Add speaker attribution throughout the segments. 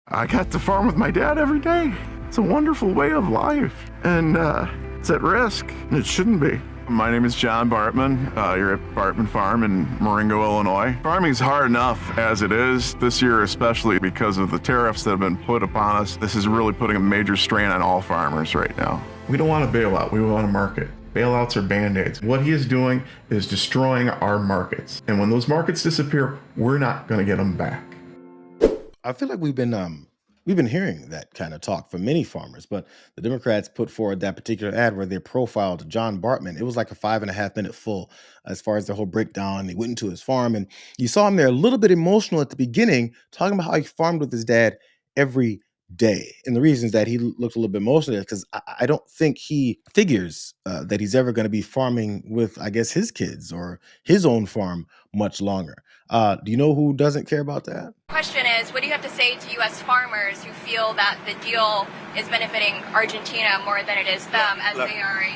Speaker 1: I got to farm with my dad every day. It's a wonderful way of life, and it's at risk, and it shouldn't be. My name is John Bartman. You're at Bartman Farm in Marengo, Illinois. Farming is hard enough as it is this year, especially because of the tariffs that have been put upon us. This is really putting a major strain on all farmers right now. We don't want a bailout, we want a market. Bailouts are band-aids. What he is doing is destroying our markets. And when those markets disappear, we're not gonna get them back.
Speaker 2: I feel like we've been hearing that kind of talk from many farmers, but the Democrats put forward that particular ad where they profiled John Bartman. It was like a 5.5 minute full as far as the whole breakdown. They went into his farm and you saw him there a little bit emotional at the beginning, talking about how he farmed with his dad every day. And the reason is that he looked a little bit emotional because I don't think he figures that he's ever going to be farming with, I guess, his kids or his own farm much longer. Do you know who doesn't care about that?
Speaker 3: Question is, what do you have to say to U.S. farmers who feel that the deal is benefiting Argentina more than it is them, as they are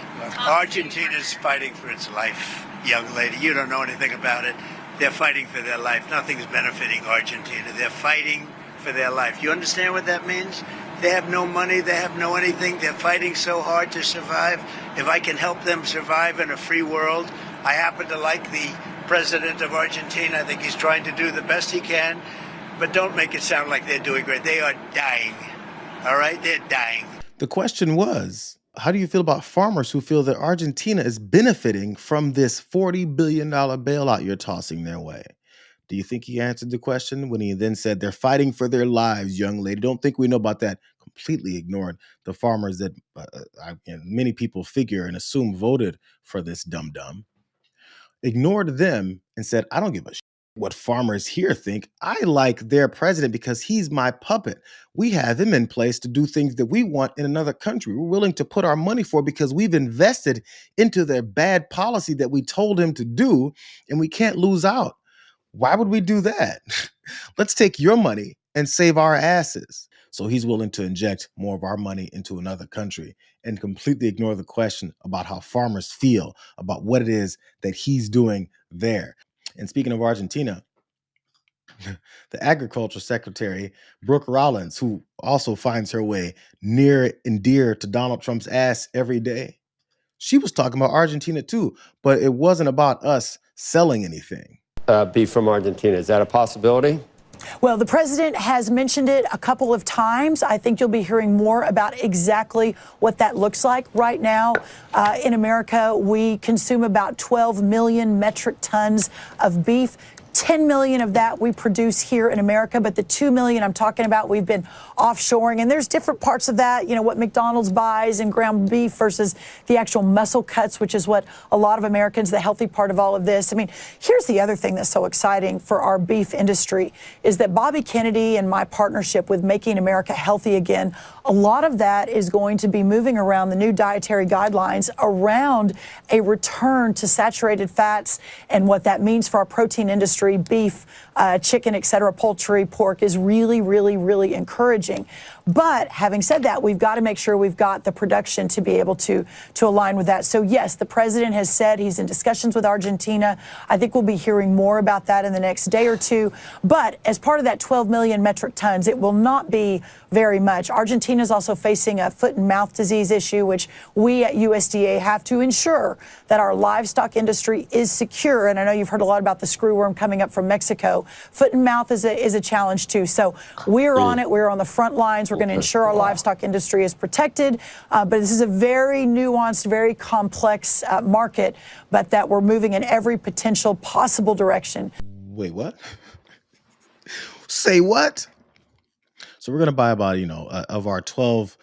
Speaker 4: Argentina's fighting for its life, young lady. You don't know anything about it. They're fighting for their life. Nothing's benefiting Argentina. They're fighting for their life. You understand what that means? They have no money. They have no anything. They're fighting so hard to survive. If I can help them survive in a free world, I happen to like the president of Argentina. I think he's trying to do the best he can. But don't make it sound like they're doing great. They are dying. All right? They're dying.
Speaker 2: The question was, how do you feel about farmers who feel that Argentina is benefiting from this $40 billion bailout you're tossing their way? Do you think he answered the question when he then said they're fighting for their lives, young lady? Don't think we know about that. Completely ignored the farmers that many people figure and assume voted for this dum-dum. Ignored them and said, I don't give a what farmers here think. I like their president because he's my puppet. We have him in place to do things that we want in another country. We're willing to put our money for because we've invested into their bad policy that we told him to do, and we can't lose out. Why would we do that? Let's take your money and save our asses. So he's willing to inject more of our money into another country and completely ignore the question about how farmers feel about what it is that he's doing there. And speaking of Argentina, the agriculture secretary, Brooke Rollins, who also finds her way near and dear to Donald Trump's ass every day, she was talking about Argentina too, but it wasn't about us selling anything.
Speaker 5: Beef from Argentina, is that a possibility?
Speaker 6: Well, the president has mentioned it a couple of times. I think you'll be hearing more about exactly what that looks like. Right now, in America, we consume about 12 million metric tons of beef. 10 million of that we produce here in America, but the 2 million I'm talking about, we've been offshoring. And there's different parts of that, you know, what McDonald's buys in ground beef versus the actual muscle cuts, which is what a lot of Americans, the healthy part of all of this. I mean, here's the other thing that's so exciting for our beef industry is that Bobby Kennedy and my partnership with Making America Healthy Again, a lot of that is going to be moving around the new dietary guidelines around a return to saturated fats and what that means for our protein industry. Beef, chicken, et cetera, poultry, pork is really, really, really encouraging. But having said that, we've got to make sure we've got the production to be able to align with that. So yes, the president has said he's in discussions with Argentina. I think we'll be hearing more about that in the next day or two. But as part of that 12 million metric tons, it will not be very much. Argentina is also facing a foot and mouth disease issue, which we at USDA have to ensure that our livestock industry is secure. And I know you've heard a lot about the screwworm coming up from Mexico. Foot and mouth is a challenge too. So we're on it. We're on the front lines. We're going to ensure our livestock industry is protected. But this is a very nuanced, very complex market, but that we're moving in every potential possible direction.
Speaker 2: Wait, what? Say what? So we're going to buy about, of our 12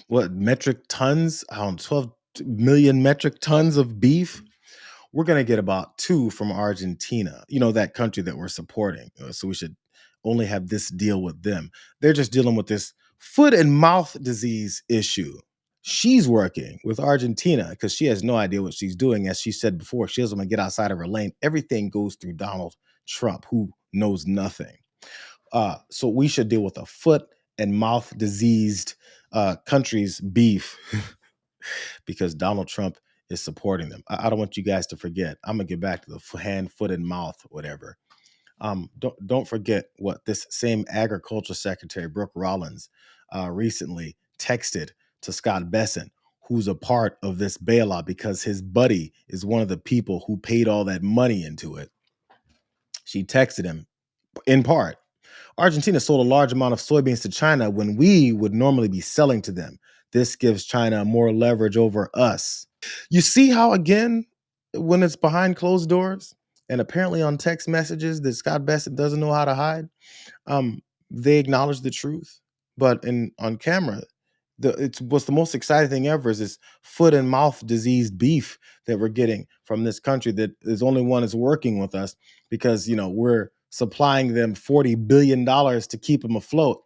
Speaker 2: metric tons, 12 million metric tons of beef. We're going to get about 2 from Argentina, that country that we're supporting. So we should only have this deal with them. They're just dealing with this foot and mouth disease issue. She's working with Argentina because she has no idea what she's doing. As she said before, she doesn't want to get outside of her lane. Everything goes through Donald Trump, who knows nothing. So we should deal with a foot and mouth diseased country's beef because Donald Trump is supporting them. I don't want you guys to forget. I'm going to get back to the hand, foot, and mouth, whatever. Don't forget what this same Agriculture Secretary, Brooke Rollins, recently texted to Scott Bessent, who's a part of this bailout because his buddy is one of the people who paid all that money into it. She texted him, in part, Argentina sold a large amount of soybeans to China when we would normally be selling to them. This gives China more leverage over us. You see how, again, when it's behind closed doors and apparently on text messages that Scott Bessent doesn't know how to hide, they acknowledge the truth. But on camera, what's the most exciting thing ever is this foot and mouth disease beef that we're getting from this country that is only one is working with us because, we're supplying them $40 billion to keep them afloat.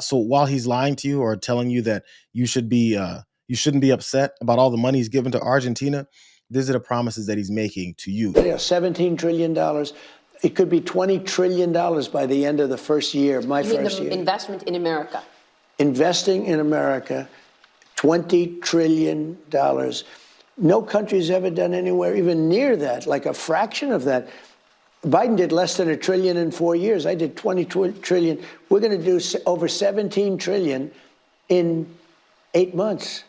Speaker 2: So while he's lying to you or telling you that you shouldn't be upset about all the money he's given to Argentina, these are the promises that he's making to you.
Speaker 4: Yeah, $17 trillion. It could be $20 trillion by the end of the first year, first year.
Speaker 7: Investment in America.
Speaker 4: Investing in America, $20 trillion. No country's ever done anywhere even near that, like a fraction of that. Biden did less than $1 trillion in 4 years. I did 20 trillion. We're going to do over 17 trillion in 8 months.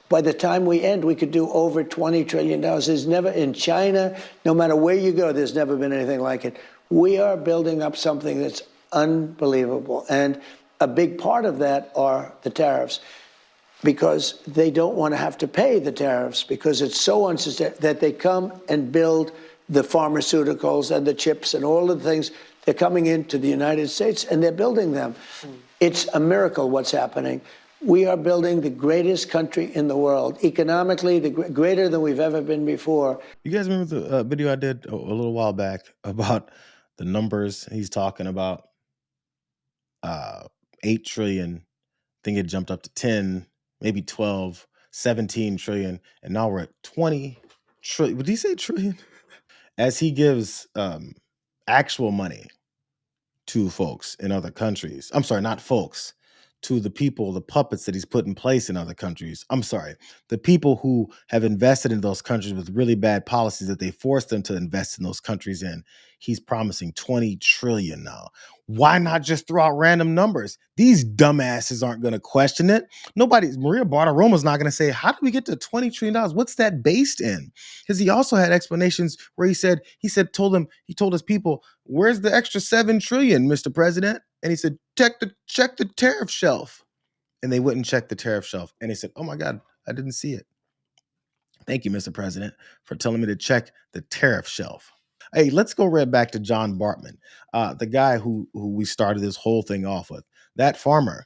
Speaker 4: By the time we end, we could do over $20 trillion. There's never, in China, no matter where you go, there's never been anything like it. We are building up something that's unbelievable. And a big part of that are the tariffs, because they don't want to have to pay the tariffs because it's so unsustainable that they come and build the pharmaceuticals and the chips and all of the things. They're coming into the United States and they're building them. It's a miracle what's happening. We are building the greatest country in the world, economically, greater than we've ever been before.
Speaker 2: You guys remember the video I did a little while back about the numbers he's talking about? 8 trillion, I think it jumped up to 10, maybe 12, 17 trillion, and now we're at 20 trillion. Would he say trillion? As he gives actual money to folks in other countries. I'm sorry, not folks, to the people, the puppets that he's put in place in other countries. I'm sorry, the people who have invested in those countries with really bad policies that they forced them to invest in those countries in. He's promising 20 trillion now. Why not just throw out random numbers? These dumbasses aren't going to question it. Maria Bartiromo's not going to say, how did we get to $20 trillion? What's that based in? Because he also had explanations where he told his people, where's the extra 7 trillion, Mr. President? And he said, check the tariff shelf. And they wouldn't check the tariff shelf. And he said, oh my God, I didn't see it. Thank you, Mr. President, for telling me to check the tariff shelf. Hey, let's go right back to John Bartman, the guy who we started this whole thing off with. That farmer,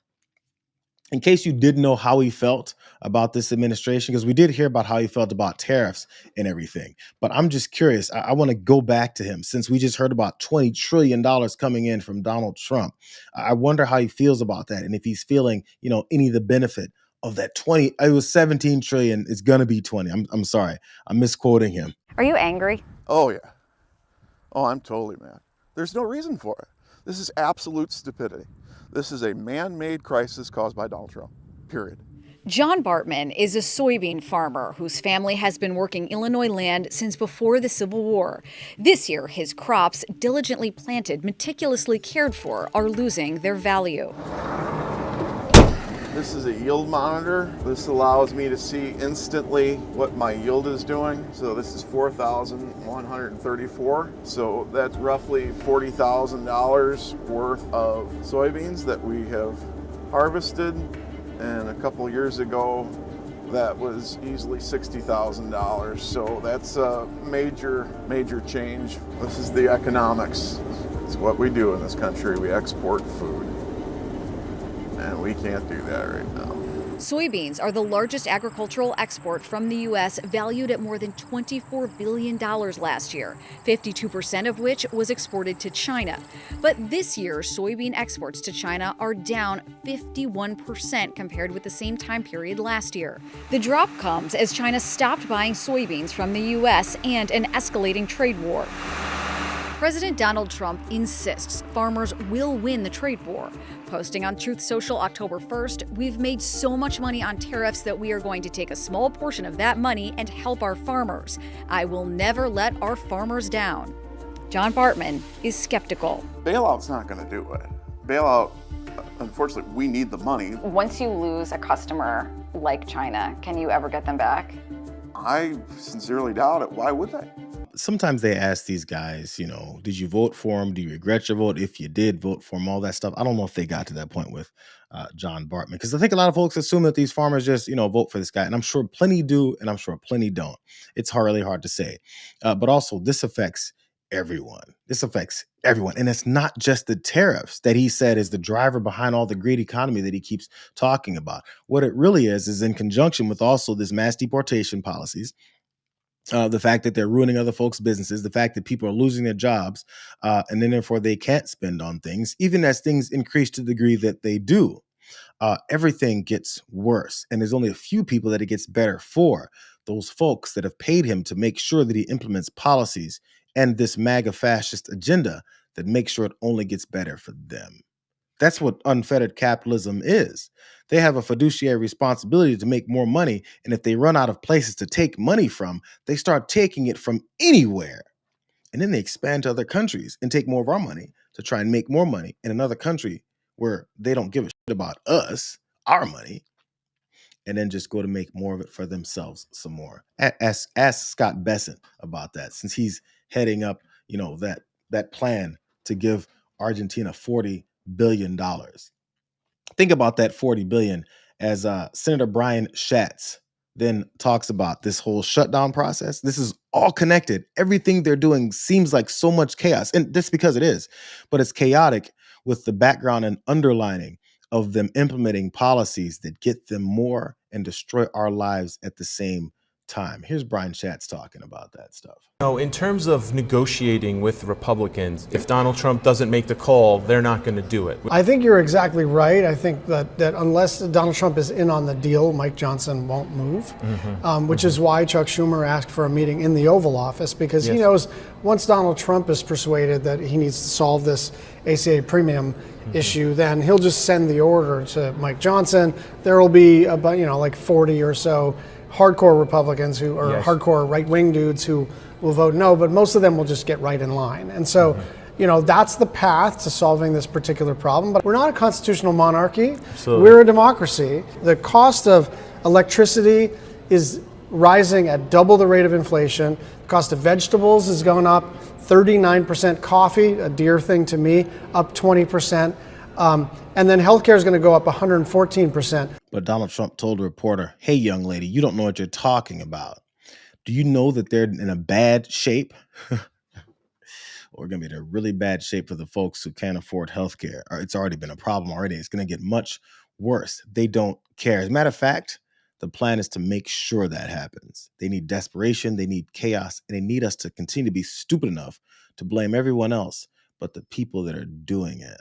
Speaker 2: in case you didn't know how he felt about this administration, because we did hear about how he felt about tariffs and everything. But I'm just curious. I want to go back to him since we just heard about $20 trillion coming in from Donald Trump. I wonder how he feels about that and if he's feeling, any of the benefit of that 20. It was 17 trillion. It's going to be 20. I'm sorry. I'm misquoting him.
Speaker 8: Are you angry?
Speaker 1: Oh, yeah. Oh, I'm totally mad. There's no reason for it. This is absolute stupidity. This is a man-made crisis caused by Donald Trump, period.
Speaker 8: John Bartman is a soybean farmer whose family has been working Illinois land since before the Civil War. This year, his crops, diligently planted, meticulously cared for, are losing their value.
Speaker 1: This is a yield monitor. This allows me to see instantly what my yield is doing. So this is 4,134. So that's roughly $40,000 worth of soybeans that we have harvested. And a couple of years ago, that was easily $60,000. So that's a major change. This is the economics. It's what we do in this country. We export food. And we can't do that right now.
Speaker 8: Soybeans are the largest agricultural export from the U.S., valued at more than $24 billion last year, 52% of which was exported to China. But this year, soybean exports to China are down 51% compared with the same time period last year. The drop comes as China stopped buying soybeans from the U.S. and an escalating trade war. President Donald Trump insists farmers will win the trade war. Posting on Truth Social October 1st, we've made so much money on tariffs that we are going to take a small portion of that money and help our farmers. I will never let our farmers down. John Bartman is skeptical.
Speaker 1: Bailout's not going to do it. Bailout, unfortunately, we need the money.
Speaker 7: Once you lose a customer like China, can you ever get them back?
Speaker 1: I sincerely doubt it. Why would they?
Speaker 2: Sometimes they ask these guys, you know, did you vote for him? Do you regret your vote? If you did vote for him, all that stuff. I don't know if they got to that point with John Bartman, because I think a lot of folks assume that these farmers just, you know, vote for this guy. And I'm sure plenty do, and I'm sure plenty don't. It's really hard to say. But also, this affects everyone. This affects everyone. And it's not just the tariffs that he said is the driver behind all the great economy that he keeps talking about. What it really is in conjunction with also this mass deportation policies, the fact that they're ruining other folks' businesses, the fact that people are losing their jobs, and then therefore they can't spend on things, even as things increase to the degree that they do. Everything gets worse. And there's only a few people that it gets better for. Those folks that have paid him to make sure that he implements policies and this MAGA fascist agenda that make sure it only gets better for them. That's what unfettered capitalism is. They have a fiduciary responsibility to make more money. And if they run out of places to take money from, they start taking it from anywhere. And then they expand to other countries and take more of our money to try and make more money in another country where they don't give a shit about us, our money, and then just go to make more of it for themselves some more. Ask Scott Bessent about that, since he's heading up, you know, that plan to give Argentina $40 billion. Think about that $40 billion as Senator Brian Schatz then talks about this whole shutdown process. This is all connected. Everything they're doing seems like so much chaos, and that's because it is, but it's chaotic with the background and underlining of them implementing policies that get them more and destroy our lives at the same time. Here's Brian Schatz talking about that stuff.
Speaker 9: In terms of negotiating with Republicans, if Donald Trump doesn't make the call, they're not going to do it.
Speaker 10: I think you're exactly right. I think that unless Donald Trump is in on the deal, Mike Johnson won't move, which is why Chuck Schumer asked for a meeting in the Oval Office, because he knows once Donald Trump is persuaded that he needs to solve this ACA premium issue, then he'll just send the order to Mike Johnson. There will be about, like 40 or so hardcore Republicans who are hardcore right-wing dudes who will vote no, but most of them will just get right in line. And so, that's the path to solving this particular problem. But we're not a constitutional monarchy. Absolutely. We're a democracy. The cost of electricity is rising at double the rate of inflation. The cost of vegetables is going up 39%. Coffee, a dear thing to me, up 20%. And then healthcare is going to go up 114%.
Speaker 2: But Donald Trump told a reporter, hey, young lady, you don't know what you're talking about. Do you know that they're in a bad shape? Or going to be in a really bad shape for the folks who can't afford healthcare. Or it's already been a problem already. It's going to get much worse. They don't care. As a matter of fact, the plan is to make sure that happens. They need desperation. They need chaos. And they need us to continue to be stupid enough to blame everyone else but the people that are doing it.